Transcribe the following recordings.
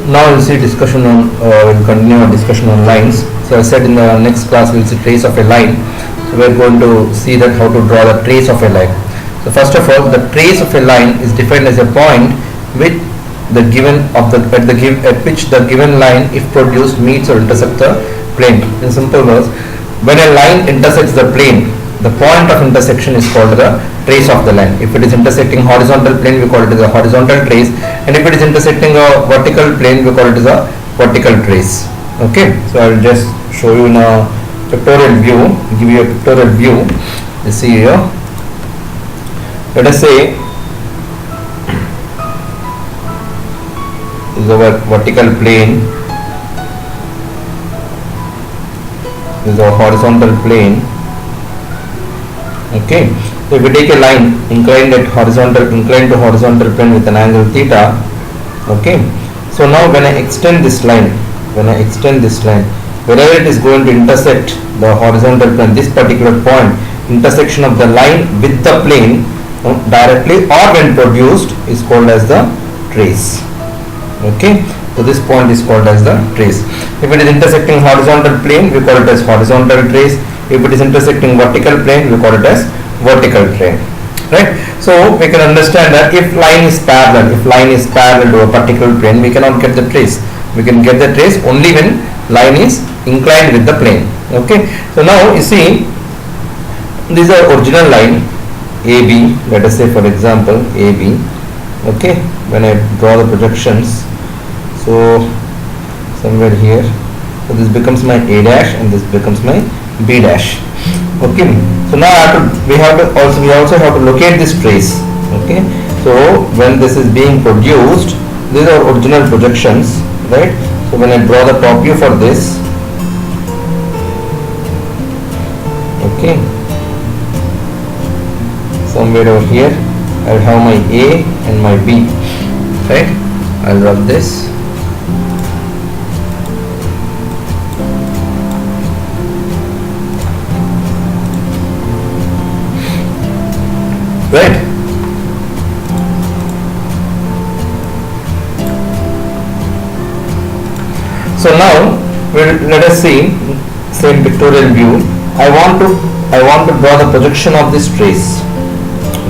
Now we'll see discussion on, we'll continue our discussion on lines. So I said in the next class we'll see trace of a line. So we're going to see that how to draw the trace of a line. So first of all, the trace of a line is defined as a point with the given of the at which the given line, if produced, meets or intersects the plane. In simple words, when a line intersects the plane, the point of intersection is called the trace of the line. If it is intersecting horizontal plane, we call it as a horizontal trace, and if it is intersecting a vertical plane, we call it as a vertical trace. Okay, so I will just show you in a pictorial view, give you a pictorial view. You see here, let us say this is our vertical plane, this is our horizontal plane. Okay, so if we take a line inclined to horizontal plane with an angle theta. Okay, so now when I extend this line, wherever it is going to intersect the horizontal plane, this particular point, intersection of the line with the plane directly or when produced is called as the trace. Okay, so this point is called as the trace. If it is intersecting horizontal plane, we call it as horizontal trace. If it is intersecting vertical plane, we call it as vertical plane. Right? So we can understand that if line is parallel to a particular plane, we cannot get the trace. We can get the trace only when line is inclined with the plane. Okay. So now you see, this is our original line AB. Let us say for example AB. Okay. When I draw the projections, so somewhere here, so this becomes my A dash and this becomes my B dash. Okay, so now we also have to locate this trace. Okay, so when this is being produced, these are original projections, right? So when I draw the top view for this, okay, somewhere over here I'll have my A and my B, right? I'll rub this. Right. So now let us see same pictorial view. I want to draw the projection of this trace.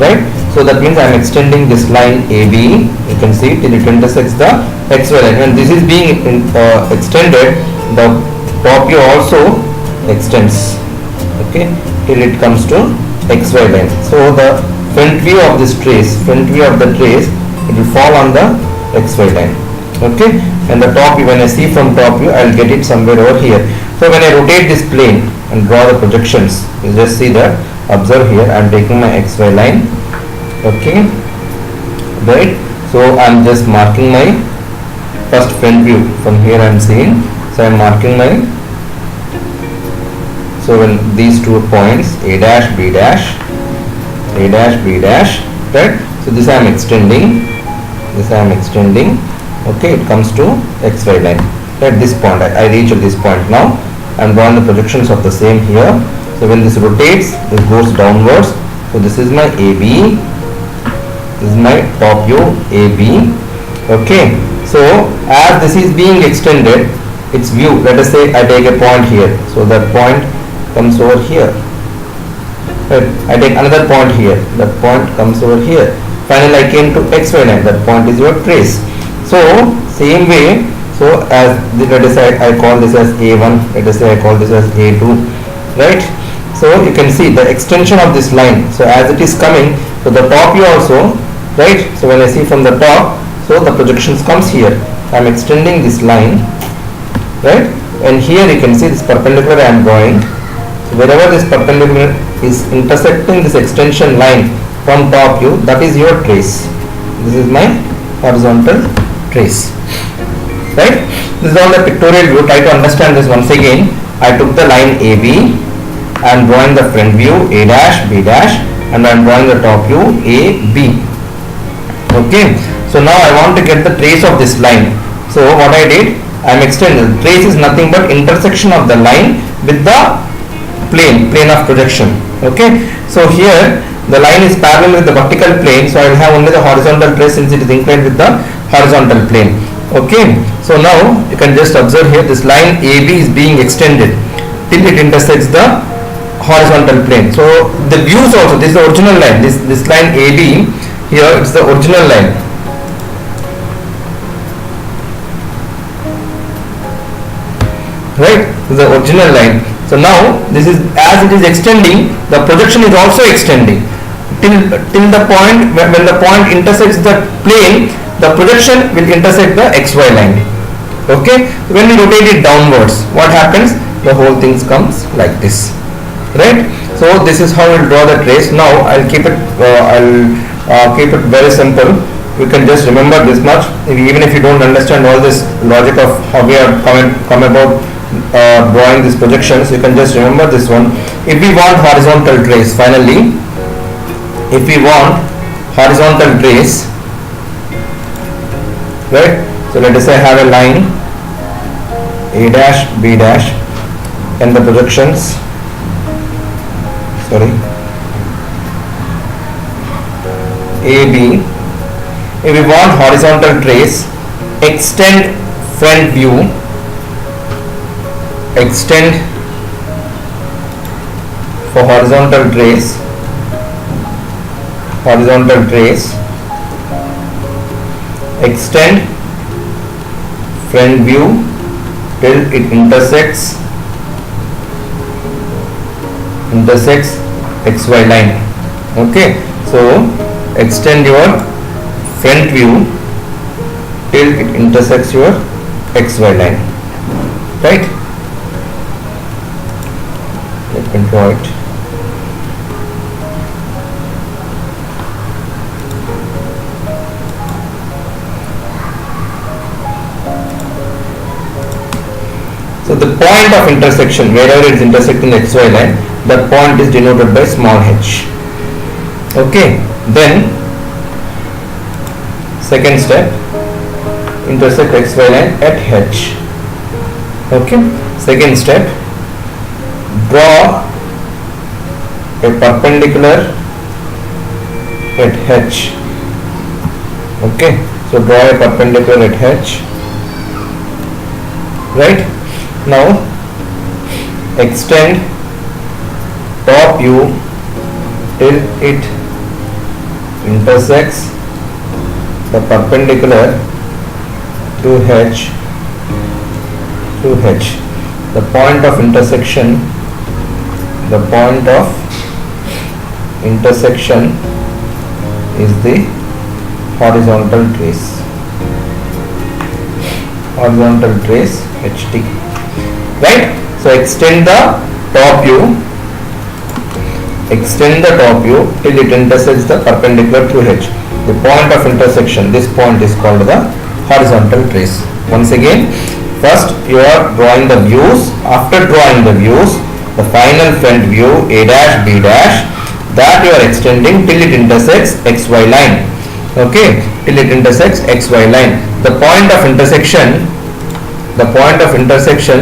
Right. So that means I am extending this line AB. You can see till it intersects the XY line. When this is being extended, the top view also extends. Okay, till it comes to XY line. So the front view of this trace, it will fall on the XY line. Okay, and the top view, when I see from top view, I will get it somewhere over here. So when I rotate this plane and draw the projections, you just see that, observe here, I am taking my XY line. Okay, right. So I am just marking my first front view. From here I am seeing, so I am marking my, so when these 2 points, A dash, B dash, right? So this I am extending, okay, it comes to XY line. At this point, I reach at this point now. I am drawing the projections of the same here. So when this rotates, this goes downwards. So this is my AB, this is my top view AB. Okay, so as this is being extended, its view, let us say I take a point here, so that point comes over here. Right. I take another point here, that point comes over here. Finally I came to XY line, that point is your trace. So same way, so as let us say I call this as A1, let us say I call this as A2, right? So you can see the extension of this line. So as it is coming, so the top view also, right? So when I see from the top, so the projections comes here. I am extending this line, right? And here you can see this perpendicular I am drawing. So wherever this perpendicular is intersecting this extension line from top view, that is your trace. This is my horizontal trace. Right? This is all the pictorial view. Try to understand this once again. I took the line AB, I am drawing the front view A dash, B dash, and I am drawing the top view AB. Okay. So now I want to get the trace of this line. So what I did, I am extending. Trace is nothing but intersection of the line with the plane of projection. Okay, so here the line is parallel with the vertical plane, so I will have only the horizontal trace since it is inclined with the horizontal plane. Okay, so now you can just observe here this line AB is being extended till it intersects the horizontal plane. So the views also, this is the original line, this line AB here, it's the original line. Right, this is the original line. So now this is, as it is extending, the projection is also extending till the point when the point intersects the plane, the projection will intersect the XY line. Okay, when we rotate it downwards, what happens? The whole thing comes like this. Right, so this is how we'll draw the trace. Now I'll keep it very simple. You can just remember this much. Even if you don't understand all this logic of how we are come about drawing these projections, you can just remember this one. If we want horizontal trace, finally, if we want horizontal trace, right? So let us say I have a line A dash, B dash, and the projections. Sorry, AB. If we want horizontal trace, extend front view, extend for horizontal trace, extend front view till it intersects XY line. Okay, so extend your front view till it intersects your XY line. Right, let me draw it. So the point of intersection, wherever it is intersecting XY line, that point is denoted by small h. Okay, then second step, intersect XY line at h. Okay, second step, draw a perpendicular at h. Okay, so draw a perpendicular at h. Right, now extend top view till it intersects the perpendicular to h. The point of intersection is the horizontal trace HT. Right, so extend the top view till it intersects the perpendicular to h. The point of intersection, this point is called the horizontal trace. Once again, first you are drawing the views. After drawing the views, the final front view A dash, B dash, that you are extending till it intersects XY line. Okay, till it intersects XY line. The point of intersection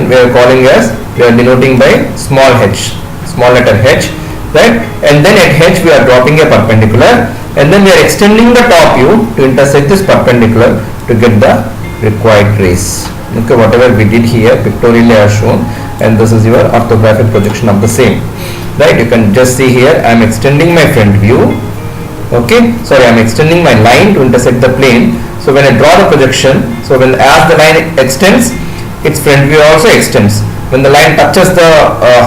we are calling as, we are denoting by small h, small letter h, right? And then at h we are dropping a perpendicular, and then we are extending the top view to intersect this perpendicular to get the required trace. Okay, whatever we did here pictorially I have shown, and this is your orthographic projection of the same. Right, you can just see here I am extending my front view. Okay, sorry, I am extending my line to intersect the plane. So when I draw the projection, so as the line extends, its front view also extends. When the line touches the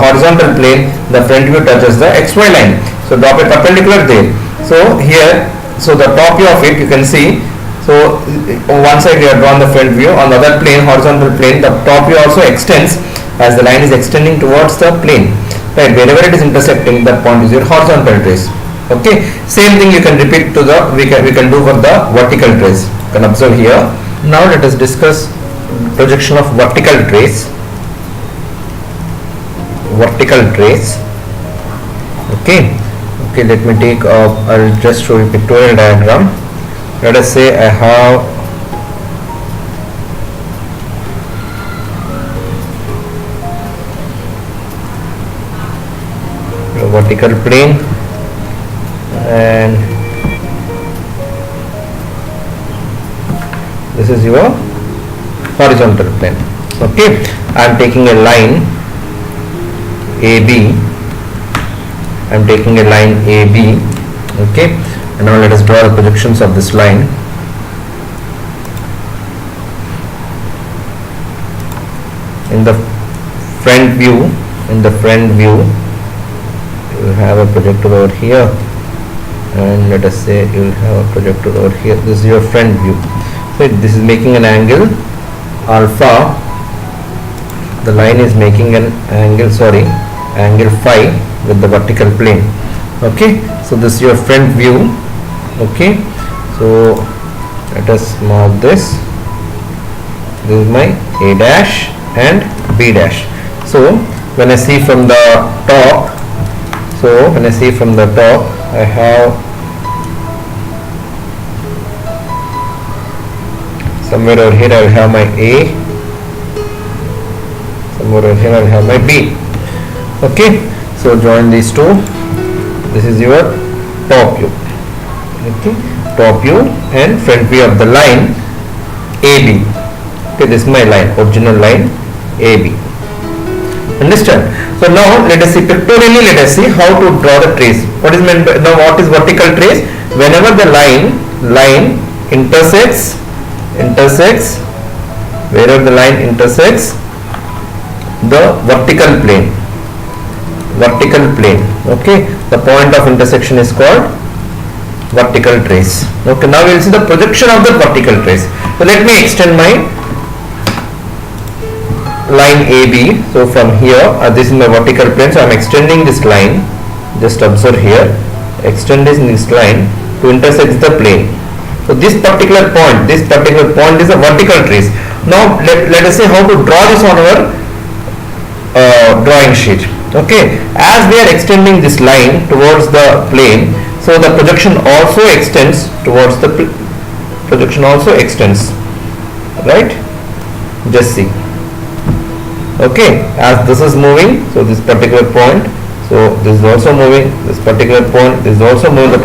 horizontal plane, the front view touches the XY line. So drop a perpendicular there. So here, so the top view of it you can see. So on one side we have drawn the front view, on the other plane, horizontal plane, the top view also extends as the line is extending towards the plane. Right, wherever it is intersecting, that point is your horizontal trace. Okay, same thing you can repeat to the, we can do for the vertical trace. You can observe here. Now let us discuss projection of vertical trace. Okay, let me take I'll just show you pictorial diagram. Let us say I have a vertical plane, and this is your horizontal plane. Okay, I am taking a line AB. I am taking a line AB. Okay, and now let us draw the projections of this line. In the front view, you will have a projector over here, and let us say you will have a projector over here. This is your front view. So this is making an angle alpha. The line is making an angle phi with the vertical plane. Okay, so this is your front view. Okay, so let us mark this. This is my A dash and B dash. So when I see from the top, I have somewhere over here I will have my A, somewhere over here I will have my B. Okay, so join these two. This is your top view. Okay, top view and front view of the line AB. Okay, this is my line, original line AB. Understand? So now let us see pictorially. Let us see how to draw the trace. What is meant by now? What is vertical trace? Whenever the line intersects, wherever the line intersects the vertical plane. Okay, the point of intersection is called vertical trace. Okay, now we will see the projection of the vertical trace. So let me extend my line AB. So from here, this is my vertical plane, so I am extending this line. Just observe here, extending this line to intersect the plane. So this particular point is a vertical trace. Now let us see how to draw this on our drawing sheet. Okay, as we are extending this line towards the plane, so the projection also extends towards the right? Just see. Okay, as this is moving, so this particular point, so this is also moving, this particular point, this is also moving. The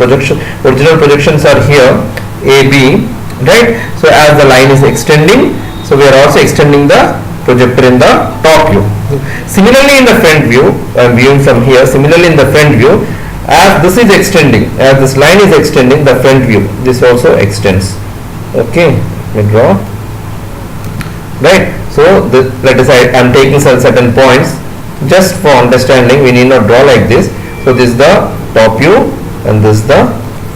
original projections are here, AB, right? So as the line is extending, so we are also extending the projector in the top view. Similarly in the front view, I am viewing from here. Similarly in the front view, as this is extending, as this line is extending, the front view, this also extends. Okay, let me draw. Right, so let us say I am taking some certain points just for understanding. We need not draw like this. So this is the top view and this is the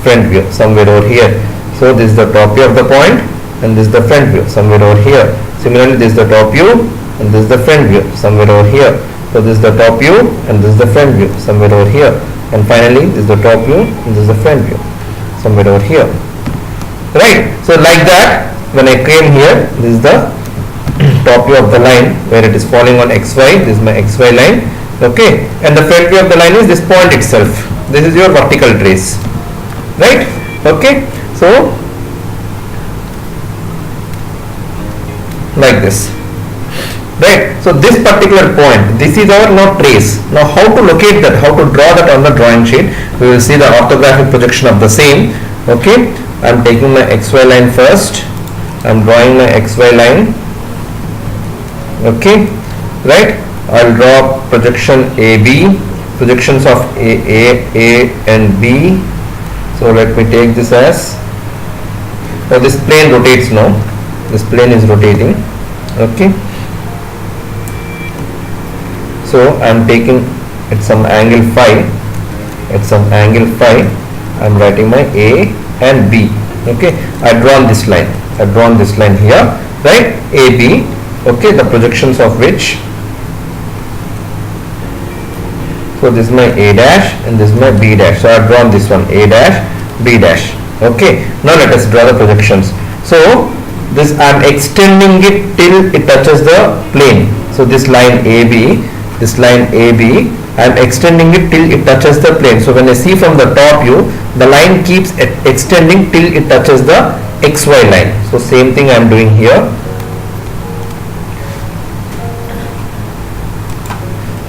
front view somewhere over here. So this is the top view of the point and this is the front view somewhere over here. Similarly, this is the top view and this is the front view somewhere over here. So this is the top view and this is the front view somewhere over here. And finally, this is the top view and this is the front view somewhere over here. Right, so like that, when I came here, this is the top view of the line where it is falling on XY. This is my XY line. Okay, and the front view of the line is this point itself. This is your vertical trace. Right, okay, so like this. Right, so this particular point, this is our now trace. Now how to locate that, how to draw that on the drawing sheet? We will see the orthographic projection of the same. Okay, I am taking my XY line first. I am drawing my XY line. Okay, right, I'll draw projection AB, projections of A and B. So let me take this as, so this plane rotates now, this plane is rotating. Okay, so I am taking at some angle phi, I am writing my A and B. Okay, I drawn this line here, right, AB. Okay, the projections of which, so this is my A dash and this is my B dash. So I have drawn this one, A dash, B dash. Okay, now let us draw the projections. So this I am extending it till it touches the plane. So this line AB, I am extending it till it touches the plane. So when I see from the top view, the line keeps extending till it touches the XY line. So same thing I am doing here.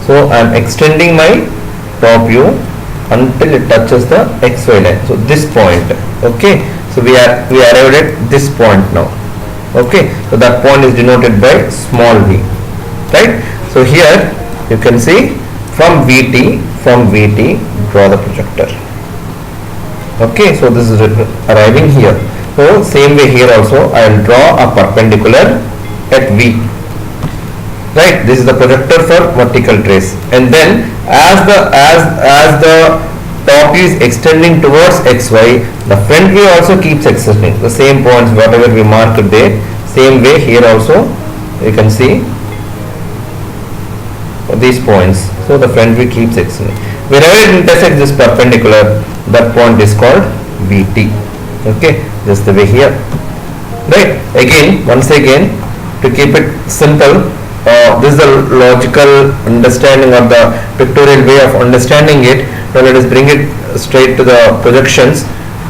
So I am extending my top view until it touches the XY line. So this point. Okay, so we arrived at this point now. Okay, so that point is denoted by small v, right? So here you can see from VT draw the projector. Okay, so this is arriving here. So same way here also I will draw a perpendicular at V. Right, this is the projector for vertical trace, and then as the top is extending towards XY, the front view also keeps extending. The same points whatever we marked there, same way here also you can see these points. So the front view keeps extending. Wherever it intersects this perpendicular, that point is called VT. Okay, just the way here. Right, again, once again, to keep it simple, this is the logical understanding or the pictorial way of understanding it. Now let us bring it straight to the projections.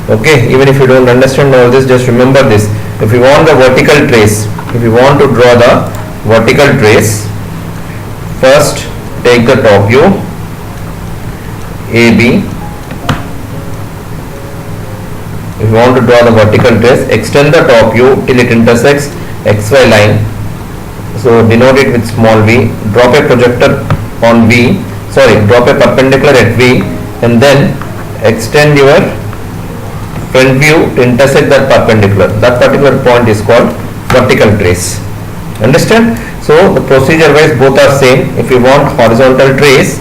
Okay, even if you don't understand all this, just remember this. If you want the vertical trace, if you want to draw the vertical trace, first take the top view AB. If you want to draw the vertical trace, extend the top view till it intersects XY line. So denote it with small v, drop a projector on V, drop a perpendicular at V, and then extend your front view to intersect that perpendicular. That particular point is called vertical trace. Understand? So the procedure wise both are same. If you want horizontal trace,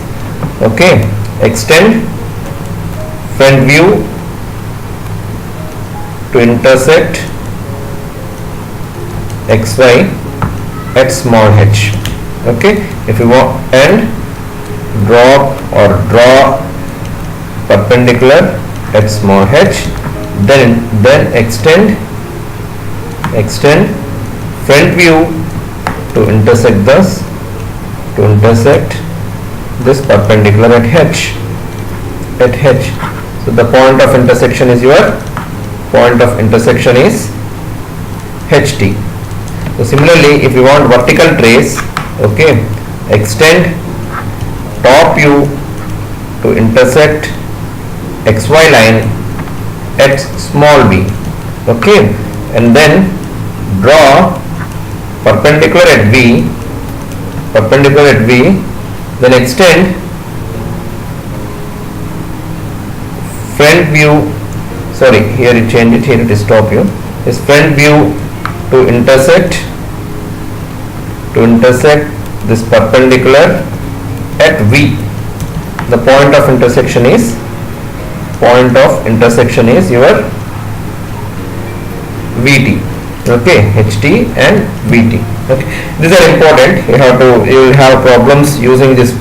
okay, extend front view to intersect XY at small h. Okay, if you want, and draw perpendicular at small h, then extend front view to intersect this perpendicular at h. So the point of intersection is HT. So similarly, if you want vertical trace, okay, extend top view to intersect XY line at small b, okay, and then draw perpendicular at V, then extend front view, here it changed it, here it is top view, is front view to intersect this perpendicular at V. The point of intersection is your VT. Okay, HT and VT. Okay, these are important. You will have problems using this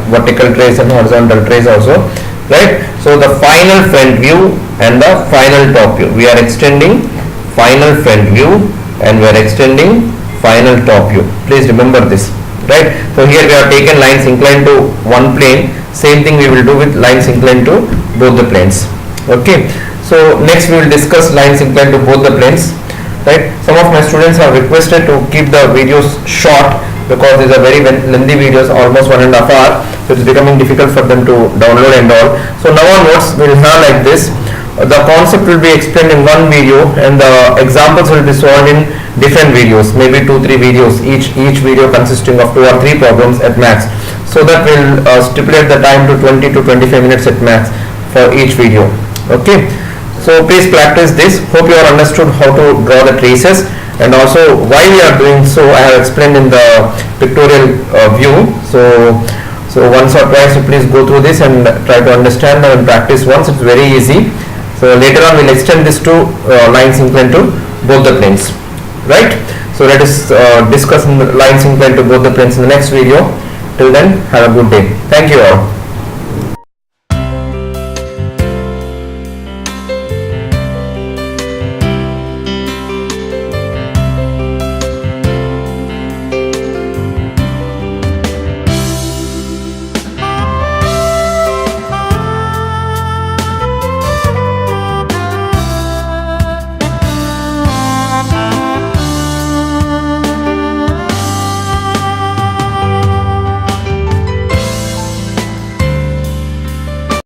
vertical trace and horizontal trace also, right? So the final front view and the final top view, we are extending final front view and we are extending final top view. Please remember this, right? So here we have taken lines inclined to one plane. Same thing we will do with lines inclined to both the planes. Okay, so next we will discuss lines inclined to both the planes, right? Some of my students have requested to keep the videos short because these are very lengthy videos, almost 1.5 hours, so it's becoming difficult for them to download and all. So now onwards we will have like this. The concept will be explained in one video and the examples will be solved in different videos, maybe 2-3 videos, each video consisting of 2 or 3 problems at max. So that will stipulate the time to 20 to 25 minutes at max for each video. Okay, so please practice this. Hope you have understood how to draw the traces and also why we are doing so. I have explained in the pictorial view. So once or twice you please go through this and try to understand and practice once. It's very easy. So later on we'll extend this to lines inclined to both the planes, right? So let us discuss lines inclined to both the planes in the next video. Till then, have a good day. Thank you all.